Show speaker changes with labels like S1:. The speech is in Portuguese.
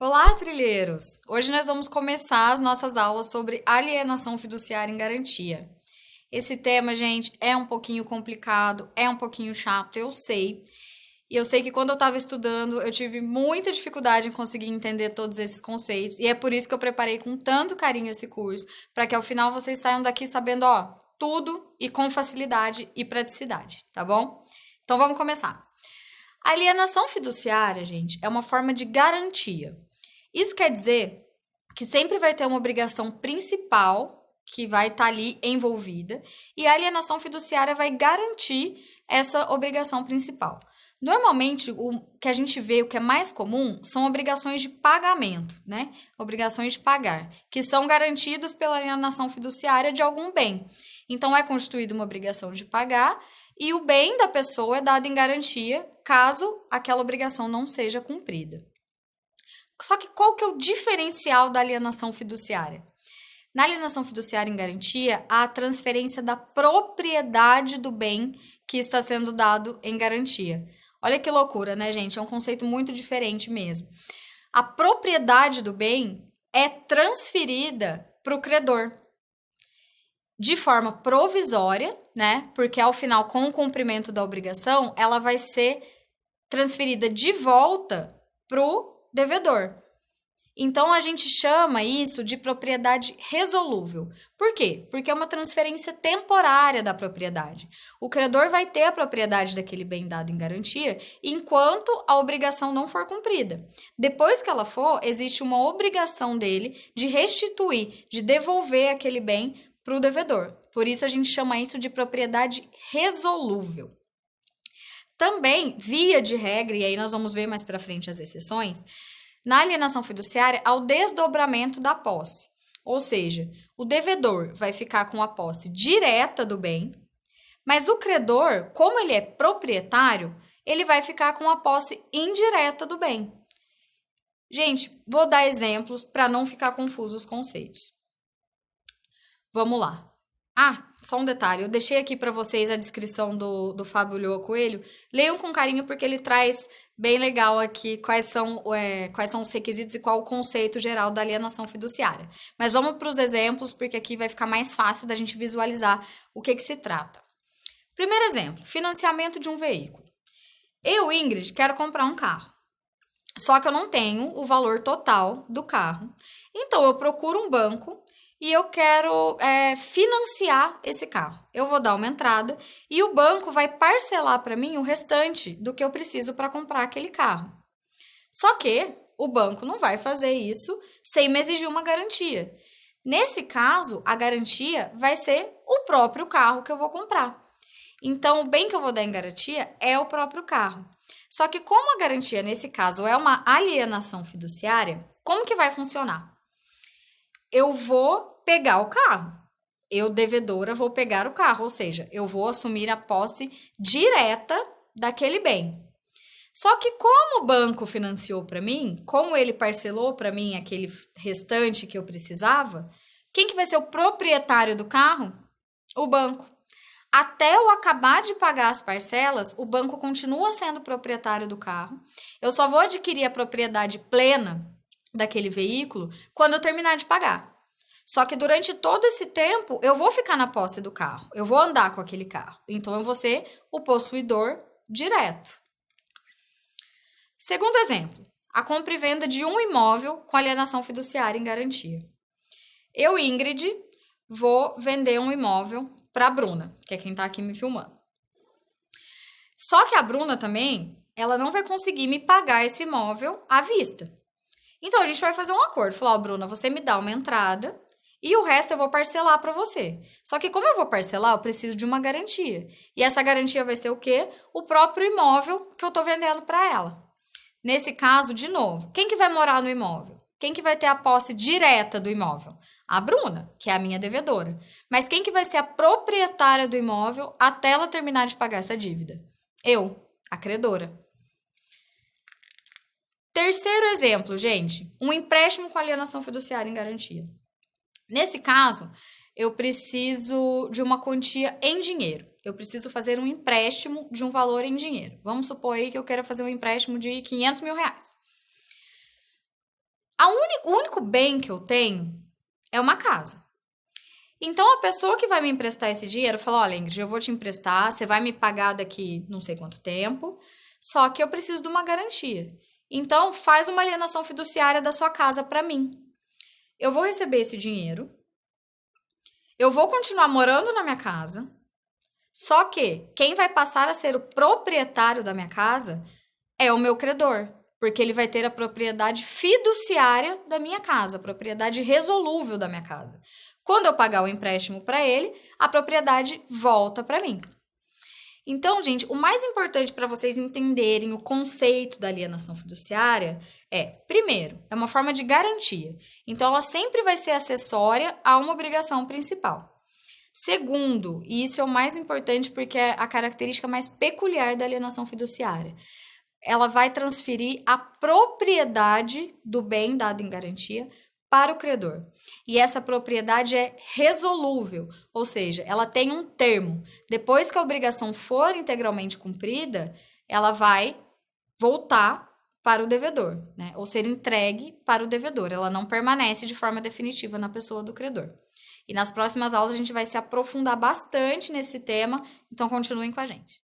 S1: Olá, trilheiros! Hoje nós vamos começar as nossas aulas sobre alienação fiduciária em garantia. Esse tema, gente, é um pouquinho complicado, é um pouquinho chato, eu sei. E eu sei que quando eu estava estudando, eu tive muita dificuldade em conseguir entender todos esses conceitos. E é por isso que eu preparei com tanto carinho esse curso, para que ao final vocês saiam daqui sabendo, tudo e com facilidade e praticidade, tá bom? Então vamos começar. A alienação fiduciária, gente, é uma forma de garantia. Isso quer dizer que sempre vai ter uma obrigação principal que vai estar ali envolvida e a alienação fiduciária vai garantir essa obrigação principal. Normalmente, o que a gente vê, o que é mais comum, são obrigações de pagamento, né? Obrigações de pagar, que são garantidas pela alienação fiduciária de algum bem. Então, é constituída uma obrigação de pagar e o bem da pessoa é dado em garantia caso aquela obrigação não seja cumprida. Só que qual que é o diferencial da alienação fiduciária? Na alienação fiduciária em garantia, há a transferência da propriedade do bem que está sendo dado em garantia. Olha que loucura, né, gente? É um conceito muito diferente mesmo. A propriedade do bem é transferida para o credor de forma provisória, né? Porque ao final, com o cumprimento da obrigação, ela vai ser transferida de volta para o devedor. Então, a gente chama isso de propriedade resolúvel. Por quê? Porque é uma transferência temporária da propriedade. O credor vai ter a propriedade daquele bem dado em garantia enquanto a obrigação não for cumprida. Depois que ela for, existe uma obrigação dele de restituir, de devolver aquele bem para o devedor. Por isso, a gente chama isso de propriedade resolúvel. Também, via de regra, e aí nós vamos ver mais para frente as exceções, na alienação fiduciária, há o desdobramento da posse. Ou seja, o devedor vai ficar com a posse direta do bem, mas o credor, como ele é proprietário, ele vai ficar com a posse indireta do bem. Gente, vou dar exemplos para não ficar confusos os conceitos. Vamos lá. Só um detalhe, eu deixei aqui para vocês a descrição do Fábio Lyoa Coelho. Leiam com carinho porque ele traz bem legal aqui quais são os requisitos e qual o conceito geral da alienação fiduciária. Mas vamos para os exemplos, porque aqui vai ficar mais fácil da gente visualizar o que se trata. Primeiro exemplo, financiamento de um veículo. Eu, Ingrid, quero comprar um carro. Só que eu não tenho o valor total do carro. Então, eu procuro um banco e eu quero financiar esse carro. Eu vou dar uma entrada e o banco vai parcelar para mim o restante do que eu preciso para comprar aquele carro. Só que o banco não vai fazer isso sem me exigir uma garantia. Nesse caso, a garantia vai ser o próprio carro que eu vou comprar. Então, o bem que eu vou dar em garantia é o próprio carro. Só que como a garantia, nesse caso, é uma alienação fiduciária, como que vai funcionar? Eu vou pegar o carro. Eu, devedora, vou pegar o carro, ou seja, eu vou assumir a posse direta daquele bem. Só que como o banco financiou para mim, como ele parcelou para mim aquele restante que eu precisava, quem que vai ser o proprietário do carro? O banco. Até eu acabar de pagar as parcelas, o banco continua sendo proprietário do carro. Eu só vou adquirir a propriedade plena daquele veículo quando eu terminar de pagar. Só que durante todo esse tempo, eu vou ficar na posse do carro. Eu vou andar com aquele carro. Então, eu vou ser o possuidor direto. Segundo exemplo, a compra e venda de um imóvel com alienação fiduciária em garantia. Eu, Ingrid, vou vender um imóvel para a Bruna, que é quem está aqui me filmando. Só que a Bruna também, ela não vai conseguir me pagar esse imóvel à vista. Então, a gente vai fazer um acordo. Falar, Bruna, você me dá uma entrada e o resto eu vou parcelar para você. Só que como eu vou parcelar, eu preciso de uma garantia. E essa garantia vai ser o quê? O próprio imóvel que eu estou vendendo para ela. Nesse caso, de novo, quem que vai morar no imóvel? Quem que vai ter a posse direta do imóvel? A Bruna, que é a minha devedora. Mas quem que vai ser a proprietária do imóvel até ela terminar de pagar essa dívida? Eu, a credora. Terceiro exemplo, gente, um empréstimo com alienação fiduciária em garantia. Nesse caso, eu preciso de uma quantia em dinheiro. Eu preciso fazer um empréstimo de um valor em dinheiro. Vamos supor aí que eu quero fazer um empréstimo de R$500 mil. O único bem que eu tenho é uma casa. Então, a pessoa que vai me emprestar esse dinheiro fala, olha, Ingrid, eu vou te emprestar, você vai me pagar daqui não sei quanto tempo, só que eu preciso de uma garantia. Então, faz uma alienação fiduciária da sua casa para mim. Eu vou receber esse dinheiro, eu vou continuar morando na minha casa, só que quem vai passar a ser o proprietário da minha casa é o meu credor, porque ele vai ter a propriedade fiduciária da minha casa, a propriedade resolúvel da minha casa. Quando eu pagar o empréstimo para ele, a propriedade volta para mim. Então, gente, o mais importante para vocês entenderem o conceito da alienação fiduciária é, primeiro, é uma forma de garantia. Então, ela sempre vai ser acessória a uma obrigação principal. Segundo, e isso é o mais importante porque é a característica mais peculiar da alienação fiduciária, ela vai transferir a propriedade do bem dado em garantia para o credor. E essa propriedade é resolúvel, ou seja, ela tem um termo. Depois que a obrigação for integralmente cumprida, ela vai voltar para o devedor, né? Ou ser entregue para o devedor. Ela não permanece de forma definitiva na pessoa do credor. E nas próximas aulas a gente vai se aprofundar bastante nesse tema, então continuem com a gente.